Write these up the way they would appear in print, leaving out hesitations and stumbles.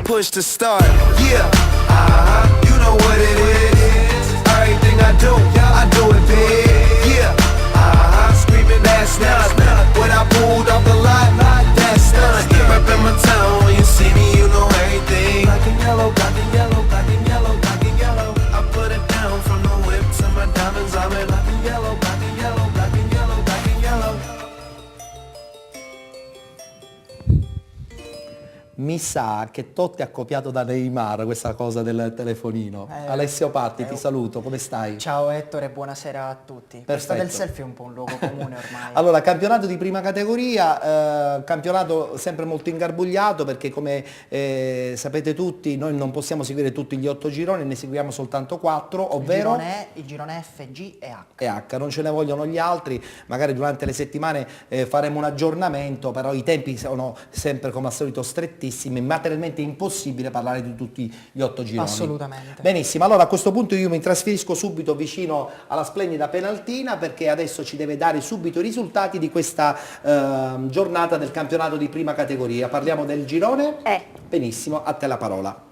push to start. Yeah, you know what it is. Everything I do it big. Yeah, screaming last night when I pulled off the lot. That's done. Reppin' my town when you see me, you know everything. Black and yellow, black and yellow, black and yellow, black and yellow. I put it down from the whip to my diamonds. I'm in black and yellow, black and yellow, black and yellow, black and yellow. Mi sa che Totti ha copiato da Neymar questa cosa del telefonino. Alessio Patti, ti saluto, come stai? Ciao Ettore, buonasera a tutti. Questa del selfie è un po' un luogo comune ormai. Allora, campionato di prima categoria, campionato sempre molto ingarbugliato perché come sapete tutti noi non possiamo seguire tutti gli 8 gironi, ne seguiamo soltanto 4, ovvero il girone F, G e H. E H, non ce ne vogliono gli altri, magari durante le settimane faremo un aggiornamento, però i tempi sono sempre come al solito strettissimi, materialmente impossibile parlare di tutti gli 8 gironi. Assolutamente. Benissimo, allora a questo punto io mi trasferisco subito vicino alla splendida Penaltina perché adesso ci deve dare subito i risultati di questa giornata del campionato di prima categoria. Parliamo del girone? Benissimo, a te la parola.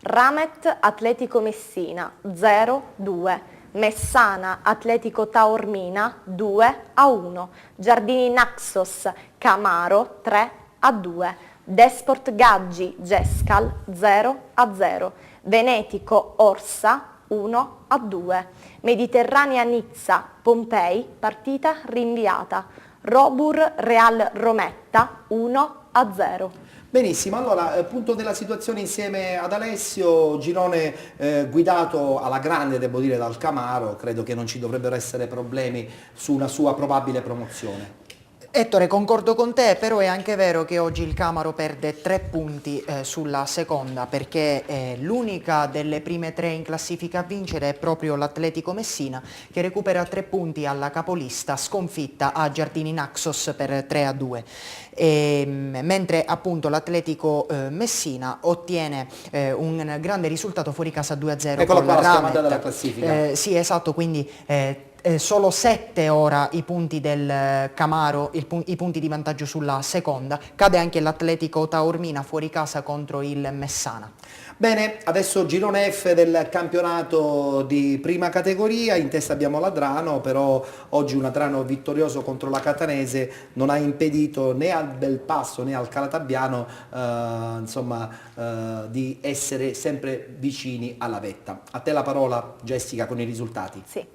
Ramet Atletico Messina 0-2. Messana Atletico Taormina 2-1. Giardini Naxos Camaro 3-2. Desport Gaggi Gescal 0-0. Venetico Orsa 1-2. Mediterranea Nizza Pompei partita rinviata. Robur Real Rometta 1-0. Benissimo, allora punto della situazione insieme ad Alessio, girone guidato alla grande, devo dire, dal Camaro, credo che non ci dovrebbero essere problemi su una sua probabile promozione. Ettore, concordo con te, però è anche vero che oggi il Camaro perde 3 punti sulla seconda perché l'unica delle prime 3 in classifica a vincere è proprio l'Atletico Messina che recupera 3 punti alla capolista sconfitta a Giardini Naxos per 3-2. Mentre appunto l'Atletico Messina ottiene un grande risultato fuori casa 2-0 Eccolo con qua, la la schiamata della Ramet. classifica. Sì, esatto, quindi solo 7 ora i punti del Camaro, i punti di vantaggio sulla seconda. Cade anche l'Atletico Taormina fuori casa contro il Messana. Bene, adesso girone F del campionato di prima categoria, in testa abbiamo l'Adrano, però oggi un Adrano vittorioso contro la Catanese non ha impedito né al Belpasso né al Calatabbiano di essere sempre vicini alla vetta. A te la parola, Jessica, con i risultati. Sì.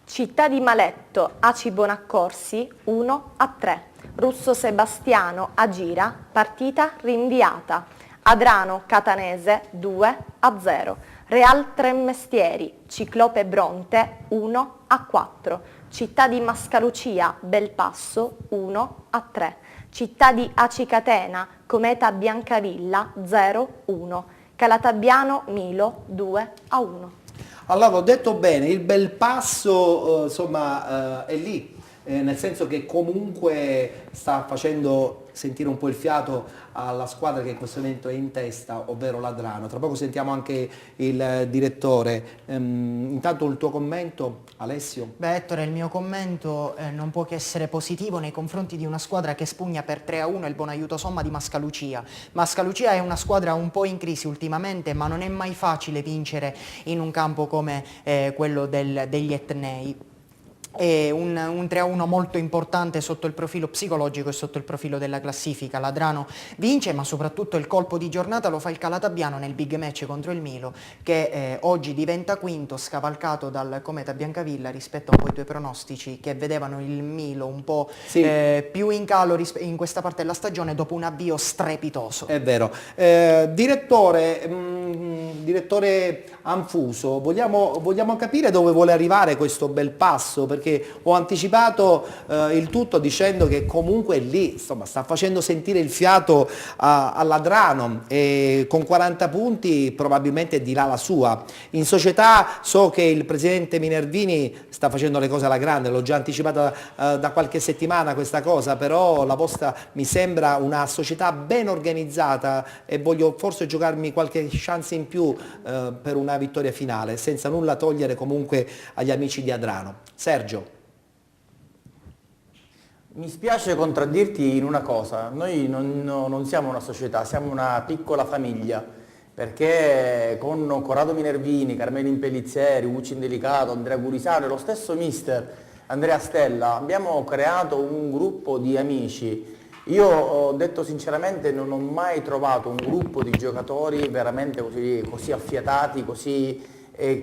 Città di Maletto Aci Bonaccorsi 1-3. Russo Sebastiano Agira partita rinviata. Adrano Catanese 2-0. Real Tremestieri Ciclope Bronte 1-4. Città di Mascalucia Belpasso 1-3. Città di Acicatena Cometa Biancavilla 0-1. Calatabbiano Milo 2-1. Allora, ho detto bene, il Belpasso è lì, nel senso che comunque sta facendo sentire un po' il fiato alla squadra che in questo momento è in testa, ovvero l'Adrano. Tra poco sentiamo anche il direttore. Intanto il tuo commento, Alessio? Beh Ettore, il mio commento non può che essere positivo nei confronti di una squadra che spugna per 3-1 il buon aiuto somma di Mascalucia. Mascalucia è una squadra un po' in crisi ultimamente, ma non è mai facile vincere in un campo come quello degli Etnei. È un 3-1 molto importante sotto il profilo psicologico e sotto il profilo della classifica. L'Adrano vince, ma soprattutto il colpo di giornata lo fa il Calatabbiano nel big match contro il Milo, che oggi diventa quinto, scavalcato dal Cometa Biancavilla rispetto a un po' i tuoi pronostici che vedevano il Milo un po' più in calo in questa parte della stagione dopo un avvio strepitoso. È vero. Direttore Anfuso, vogliamo capire dove vuole arrivare questo Belpasso, perché ho anticipato il tutto dicendo che comunque lì sta facendo sentire il fiato all'Adrano e con 40 punti probabilmente dirà la sua. In società so che il presidente Minervini sta facendo le cose alla grande, l'ho già anticipata da qualche settimana questa cosa, però la vostra mi sembra una società ben organizzata e voglio forse giocarmi qualche chance in più per una vittoria finale, senza nulla togliere comunque agli amici di Adrano. Sergio. Mi spiace contraddirti in una cosa, noi non siamo una società, siamo una piccola famiglia, perché con Corrado Minervini, Carmelo Impellizzeri, Ucci Indelicato, Andrea Gurisano e lo stesso mister Andrea Stella abbiamo creato un gruppo di amici. Io ho detto sinceramente non ho mai trovato un gruppo di giocatori veramente così affiatati,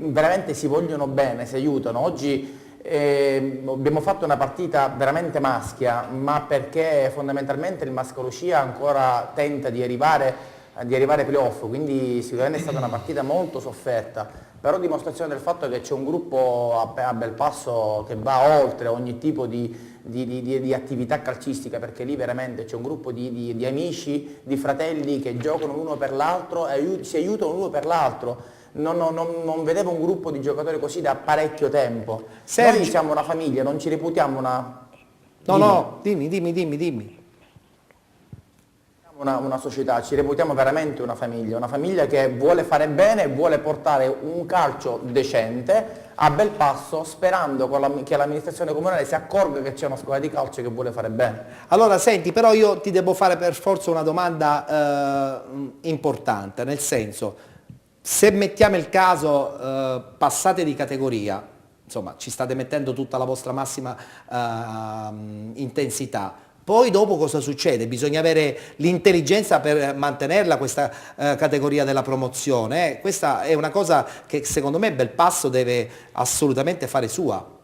veramente si vogliono bene, si aiutano. Oggi abbiamo fatto una partita veramente maschia, ma perché fondamentalmente il Mascalucia ancora tenta di arrivare ai playoff, quindi sicuramente è stata una partita molto sofferta, però dimostrazione del fatto che c'è un gruppo a Belpasso che va oltre ogni tipo di attività calcistica, perché lì veramente c'è un gruppo di amici, di fratelli che giocano l'uno per l'altro e si aiutano l'uno per l'altro. Non vedevo un gruppo di giocatori così da parecchio tempo. Noi siamo una famiglia, non ci reputiamo una... Dimmi. Una società, ci reputiamo veramente una famiglia che vuole fare bene e vuole portare un calcio decente a Belpasso, sperando che l'amministrazione comunale si accorga che c'è una squadra di calcio che vuole fare bene. Allora senti, però io ti devo fare per forza una domanda importante, nel senso, se mettiamo il caso passate di categoria, insomma ci state mettendo tutta la vostra massima intensità, poi dopo cosa succede? Bisogna avere l'intelligenza per mantenerla questa categoria della promozione. Questa è una cosa che secondo me Belpasso deve assolutamente fare sua.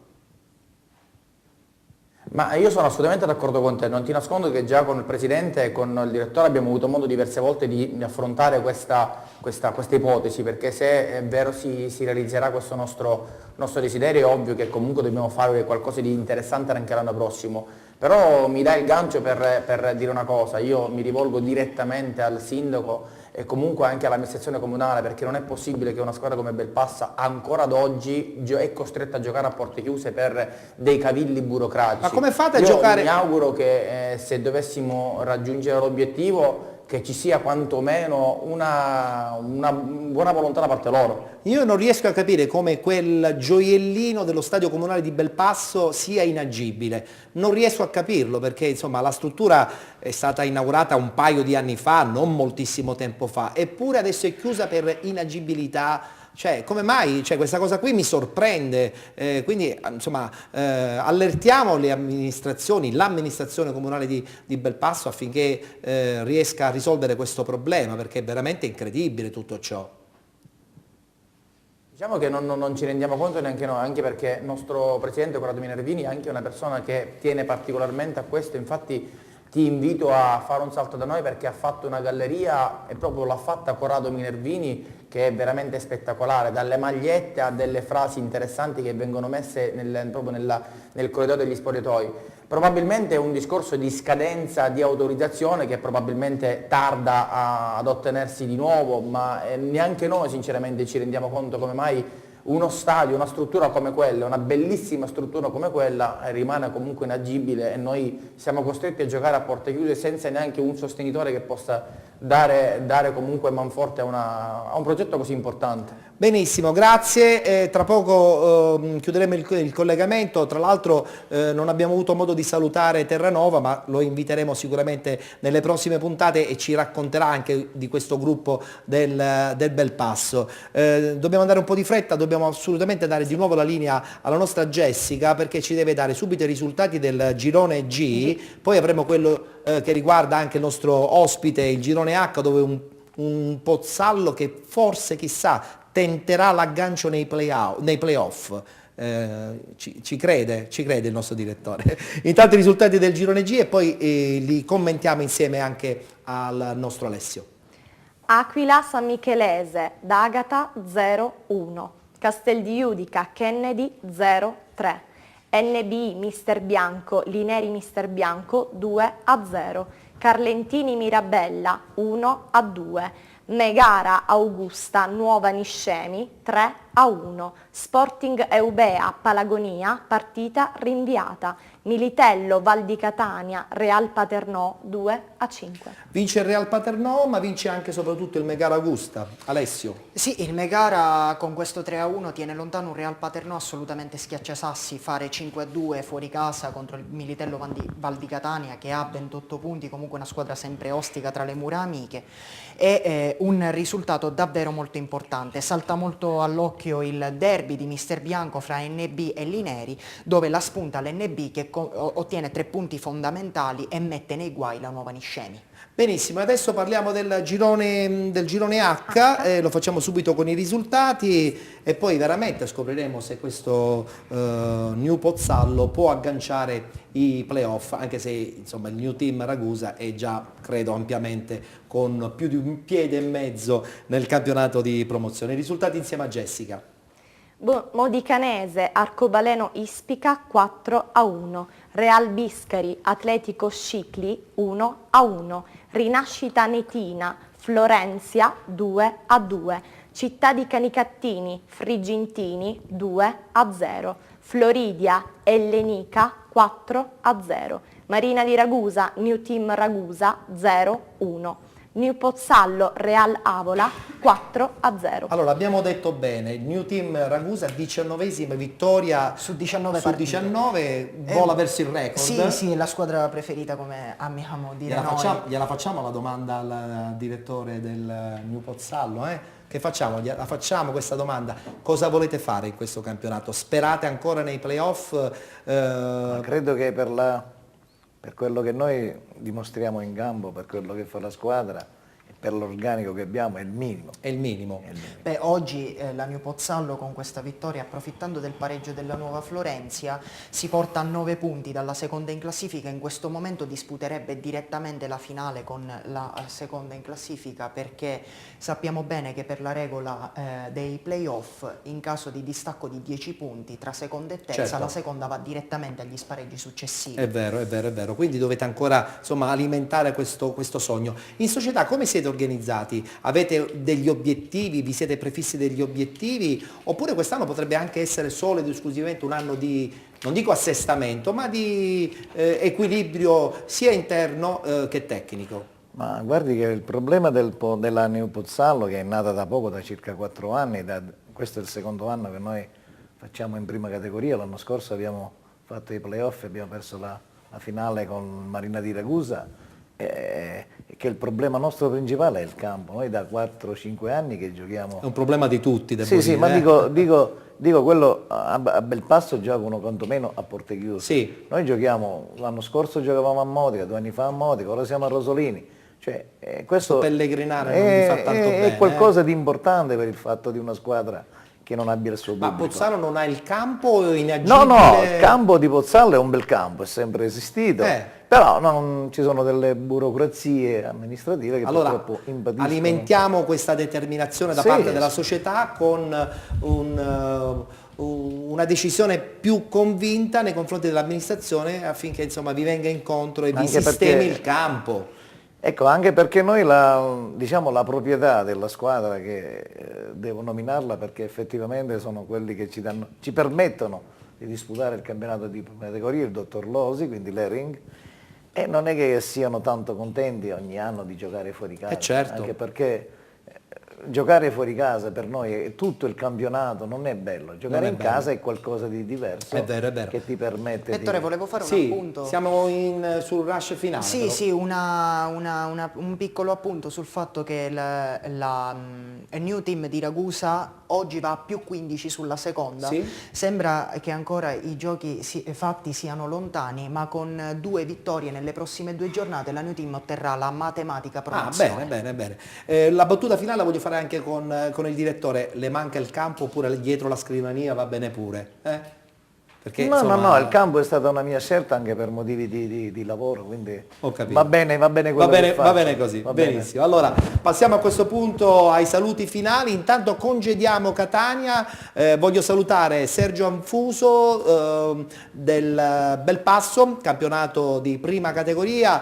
Ma io sono assolutamente d'accordo con te, non ti nascondo che già con il Presidente e con il Direttore abbiamo avuto modo diverse volte di affrontare questa ipotesi, perché se è vero si realizzerà questo nostro desiderio, è ovvio che comunque dobbiamo fare qualcosa di interessante anche l'anno prossimo. Però mi dai il gancio per dire una cosa, io mi rivolgo direttamente al Sindaco e comunque anche all'amministrazione comunale, perché non è possibile che una squadra come Belpassa ancora ad oggi è costretta a giocare a porte chiuse per dei cavilli burocratici. Ma come fate a io giocare? Mi auguro che se dovessimo raggiungere l'obiettivo che ci sia quantomeno una buona volontà da parte loro. Io non riesco a capire come quel gioiellino dello stadio comunale di Belpasso sia inagibile, non riesco a capirlo perché insomma la struttura è stata inaugurata un paio di anni fa, non moltissimo tempo fa, eppure adesso è chiusa per inagibilità. Cioè, come mai? Cioè, questa cosa qui mi sorprende, quindi insomma allertiamo le amministrazioni, l'amministrazione comunale di Belpasso affinché riesca a risolvere questo problema, perché è veramente incredibile tutto ciò. Diciamo che non ci rendiamo conto neanche noi, anche perché il nostro Presidente Corrado Minervini è anche una persona che tiene particolarmente a questo, infatti ti invito a fare un salto da noi perché ha fatto una galleria e proprio l'ha fatta Corrado Minervini che è veramente spettacolare, dalle magliette a delle frasi interessanti che vengono messe proprio nel corridoio degli spogliatoi. Probabilmente è un discorso di scadenza di autorizzazione che probabilmente tarda ad ottenersi di nuovo, ma neanche noi sinceramente ci rendiamo conto come mai uno stadio, una struttura come quella, una bellissima struttura come quella rimane comunque inagibile e noi siamo costretti a giocare a porte chiuse senza neanche un sostenitore che possa dare comunque manforte a un progetto così importante. Benissimo, grazie. Tra poco chiuderemo il collegamento, tra l'altro non abbiamo avuto modo di salutare Terranova, ma lo inviteremo sicuramente nelle prossime puntate e ci racconterà anche di questo gruppo del Belpasso. Dobbiamo andare un po' di fretta, dobbiamo assolutamente dare di nuovo la linea alla nostra Jessica perché ci deve dare subito i risultati del girone G, poi avremo quello che riguarda anche il nostro ospite, il girone H, dove un Pozzallo che forse, chissà, tenterà l'aggancio nei playoff. Ci crede il nostro direttore. Intanto i risultati del girone G e poi li commentiamo insieme anche al nostro Alessio. Aquila San Michelese, D'Agata 0-1, Castel di Judica Kennedy 0-3, NBI Mister Bianco, Lineri Mister Bianco 2-0, Carlentini Mirabella 1-2, Megara Augusta Nuova Niscemi 3-1. 2-1. Sporting Eubea Palagonia, partita rinviata. Militello Val di Catania, Real Paternò 2-5. Vince il Real Paternò, ma vince anche e soprattutto il Megara Augusta. Alessio. Sì, il Megara con questo 3-1 tiene lontano un Real Paternò assolutamente schiacciasassi. Fare 5-2 fuori casa contro il Militello Val di Catania, che ha 28 punti, comunque una squadra sempre ostica tra le mura amiche, è un risultato davvero molto importante. Salta molto all'occhio il derby di Mister Bianco fra NB e Lineri, dove la spunta l'NB che ottiene 3 punti fondamentali e mette nei guai la nuova Niscemi. Benissimo, adesso parliamo del girone H, lo facciamo subito con i risultati e poi veramente scopriremo se questo New Pozzallo può agganciare i playoff, anche se insomma il New Team Ragusa è già, credo, ampiamente con più di un piede e mezzo nel campionato di promozione. I risultati insieme a Jessica. Modicanese Arcobaleno Ispica 4-1, Real Biscari Atletico Scicli 1-1, Rinascita Netina Florenzia 2-2, Città di Canicattini Frigintini 2-0, Floridia Ellenica 4-0, Marina di Ragusa New Team Ragusa 0-1. New Pozzallo Real Avola 4-0. Allora, abbiamo detto bene, il New Team Ragusa 19esima vittoria Su 19 su partite. 19, vola verso il record. Sì, sì, è la squadra preferita, come amiamo dire noi. Gliela facciamo la domanda al direttore del New Pozzallo, Che facciamo? Gliela facciamo questa domanda. Cosa volete fare in questo campionato? Sperate ancora nei playoff? Ma credo che per quello che noi dimostriamo in campo, per quello che fa la squadra e per l'organico che abbiamo è il minimo. È il minimo. Beh, oggi la New Pozzallo con questa vittoria, approfittando del pareggio della Nuova Florenzia, si porta a 9 punti dalla seconda in classifica. In questo momento disputerebbe direttamente la finale con la seconda in classifica, perché sappiamo bene che per la regola dei playoff, in caso di distacco di 10 punti tra seconda e terza, Certo. la seconda va direttamente agli spareggi successivi. È vero, è vero, è vero. Quindi dovete ancora insomma, alimentare questo sogno. In società come siete organizzati? Avete degli obiettivi? Vi siete prefissi degli obiettivi? Oppure quest'anno potrebbe anche essere solo ed esclusivamente un anno di, non dico assestamento, ma di equilibrio sia interno che tecnico? Ma guardi che il problema della New Pozzallo, che è nata da poco, da circa 4 anni, questo è il secondo anno che noi facciamo in prima categoria, l'anno scorso abbiamo fatto i playoff e abbiamo perso la finale con Marina di Ragusa, che il problema nostro principale è il campo. Noi da 4-5 anni che giochiamo... È un problema di tutti, devo Sì, dire. sì, ma dico quello a Belpasso giocano quantomeno a porte chiuse. Sì. Noi giochiamo, l'anno scorso giocavamo a Modica, 2 anni fa a Modica, ora siamo a Rosolini. Cioè, questo pellegrinare non vi fa tanto bene. È qualcosa di importante per il fatto di una squadra che non abbia il suo Ma pubblico. Pozzallo non ha il campo inagibile? No, il campo di Pozzallo è un bel campo, è sempre esistito, però non, ci sono delle burocrazie amministrative che Allora, purtroppo impediscono. alimentiamo questa determinazione da Sì, parte della sì. società con una decisione più convinta nei confronti dell'amministrazione affinché insomma, vi venga incontro e vi Anche sistemi perché- il campo. Ecco, anche perché noi la proprietà della squadra, che devo nominarla perché effettivamente sono quelli che ci permettono di disputare il campionato di categoria, il dottor Losi, quindi l'Ering, e non è che siano tanto contenti ogni anno di giocare fuori casa, certo. anche perché giocare fuori casa per noi è tutto il campionato, non è bello, giocare è in bello. casa è qualcosa di diverso, È vero, è vero. che ti permette Pettore, di... volevo fare un Sì, appunto. siamo sul rush finale. Sì, però. sì, un piccolo appunto sul fatto che il New Team di Ragusa oggi va a più 15 sulla seconda. Sì. Sembra che ancora i giochi fatti siano lontani, ma con 2 vittorie nelle prossime 2 giornate la New Team otterrà la matematica promozione. Bene. La battuta finale la voglio fare anche con il direttore. Le manca il campo oppure dietro la scrivania va bene pure? Perché, No, insomma, no, il campo è stata una mia scelta anche per motivi di lavoro, quindi Ho capito. va bene quello che va faccio. bene così, Va bene. benissimo. Allora, passiamo a questo punto ai saluti finali. Intanto congediamo Catania. Voglio salutare Sergio Anfuso del Belpasso, campionato di prima categoria.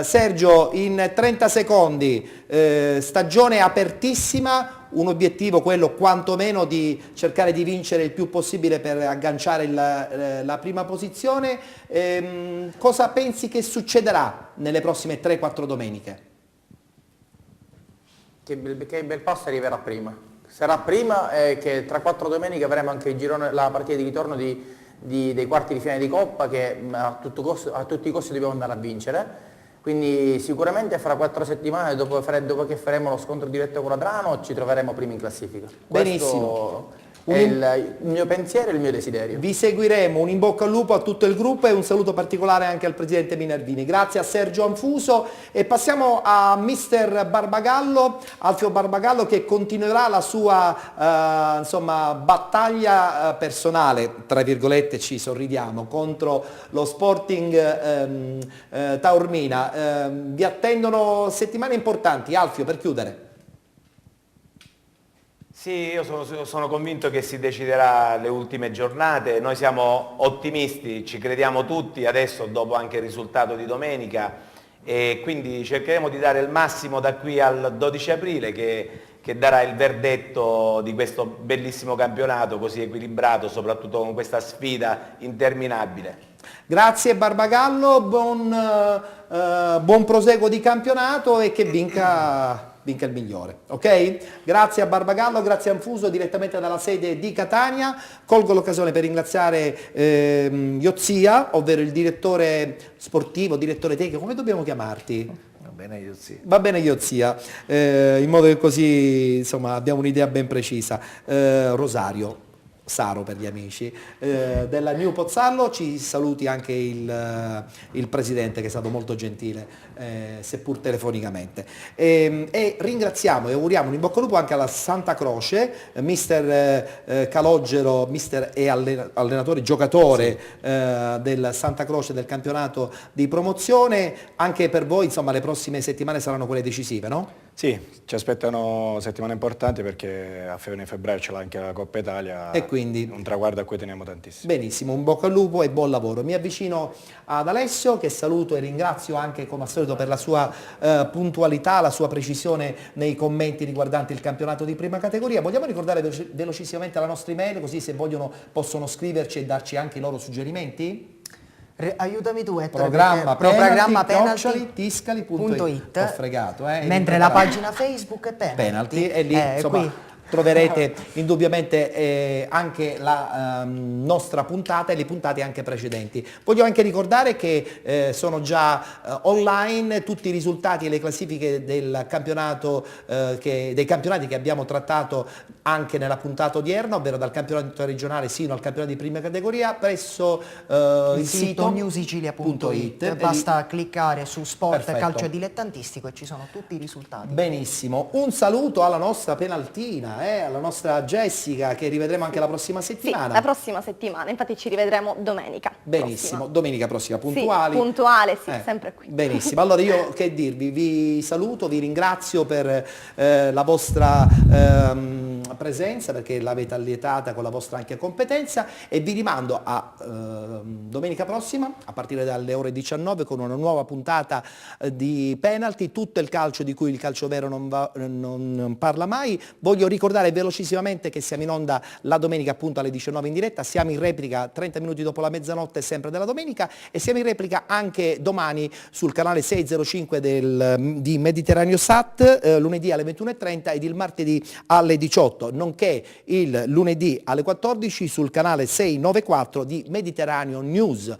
Sergio, in 30 secondi, stagione apertissima, un obiettivo, quello quantomeno di cercare di vincere il più possibile per agganciare la prima posizione. Cosa pensi che succederà nelle prossime 3-4 domeniche? Che il bel passo arriverà prima. Sarà prima che tra 4 domeniche avremo anche il girone, la partita di ritorno dei quarti di finale di Coppa che a tutti i costi dobbiamo andare a vincere. Quindi sicuramente fra 4 settimane, dopo che faremo lo scontro diretto con l'Adrano, ci troveremo primi in classifica. Benissimo. Questo è il mio pensiero e il mio desiderio. Vi seguiremo, un in bocca al lupo a tutto il gruppo e un saluto particolare anche al presidente Minervini. Grazie a Sergio Anfuso e passiamo a mister Barbagallo, Alfio Barbagallo, che continuerà la sua battaglia personale, tra virgolette ci sorridiamo, contro lo Sporting Taormina. Vi attendono settimane importanti. Alfio, per chiudere. Sì, io sono convinto che si deciderà le ultime giornate, noi siamo ottimisti, ci crediamo tutti adesso dopo anche il risultato di domenica e quindi cercheremo di dare il massimo da qui al 12 aprile che darà il verdetto di questo bellissimo campionato così equilibrato, soprattutto con questa sfida interminabile. Grazie Barbagallo, buon proseguo di campionato e che vinca il migliore, ok? Grazie a Barbagallo, grazie a Anfuso direttamente dalla sede di Catania. Colgo l'occasione per ringraziare Iozia, ovvero il direttore sportivo, direttore tecnico, come dobbiamo chiamarti? Va bene Iozia. Va bene Iozia, in modo che così insomma abbiamo un'idea ben precisa. Rosario Saro per gli amici della New Pozzallo, ci saluti anche il presidente che è stato molto gentile seppur telefonicamente e ringraziamo e auguriamo un in bocca al lupo anche alla Santa Croce, mister Calogero, mister e allenatore, giocatore del Santa Croce del campionato di promozione. Anche per voi insomma le prossime settimane saranno quelle decisive, no? Sì, ci aspettano settimane importanti perché a febbraio c'è anche la Coppa Italia, e quindi un traguardo a cui teniamo tantissimo. Benissimo, un bocca al lupo e buon lavoro. Mi avvicino ad Alessio che saluto e ringrazio anche come al solito per la sua puntualità, la sua precisione nei commenti riguardanti il campionato di prima categoria. Vogliamo ricordare velocissimamente la nostra email così se vogliono possono scriverci e darci anche i loro suggerimenti? Aiutami tu, Programma penalty tiscali.it. Ho fregato, mentre la pagina Facebook è penalty e lì insomma qui troverete indubbiamente anche la nostra puntata e le puntate anche precedenti. Voglio anche ricordare che sono già online tutti i risultati e le classifiche del campionato, dei campionati che abbiamo trattato anche nella puntata odierna, ovvero dal campionato regionale sino al campionato di prima categoria presso il sito newsicilia.it. Basta cliccare su sport Perfetto. calcio dilettantistico e ci sono tutti i risultati. Benissimo, un saluto alla nostra penaltina, alla nostra Jessica che rivedremo anche la prossima settimana. Sì, la prossima settimana, infatti ci rivedremo domenica. Benissimo, prossima. Domenica prossima, puntuali. Sì, puntuale, sì, sempre qui. Benissimo, allora io che dirvi, vi saluto, vi ringrazio per la vostra presenza perché l'avete allietata con la vostra anche competenza e vi rimando a domenica prossima a partire dalle ore 19 con una nuova puntata di penalty, tutto il calcio di cui il calcio vero non parla mai. Voglio ricordare velocissimamente che siamo in onda la domenica appunto alle 19 in diretta, siamo in replica 30 minuti dopo la mezzanotte sempre della domenica e siamo in replica anche domani sul canale 605 di Mediterraneo Sat, lunedì alle 21:30 ed il martedì alle 18, nonché il lunedì alle 14 sul canale 694 di Mediterraneo News.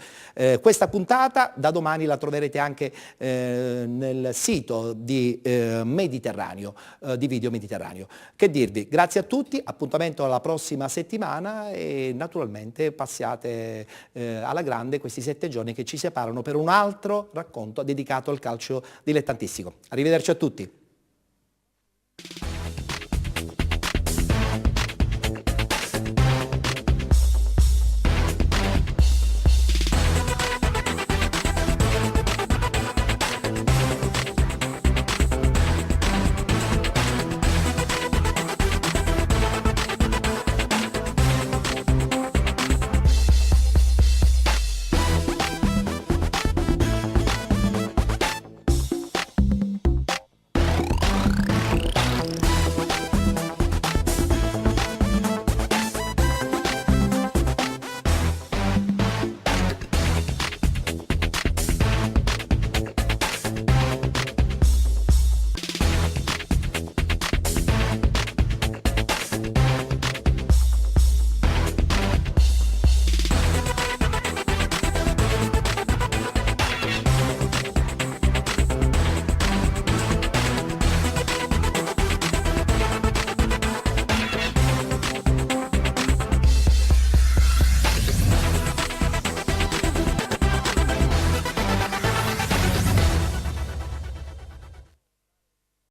Questa puntata da domani la troverete anche nel sito di Mediterraneo, di Video Mediterraneo. Che dirvi? Grazie a tutti, appuntamento alla prossima settimana e naturalmente passiate alla grande questi 7 giorni che ci separano per un altro racconto dedicato al calcio dilettantistico. Arrivederci a tutti.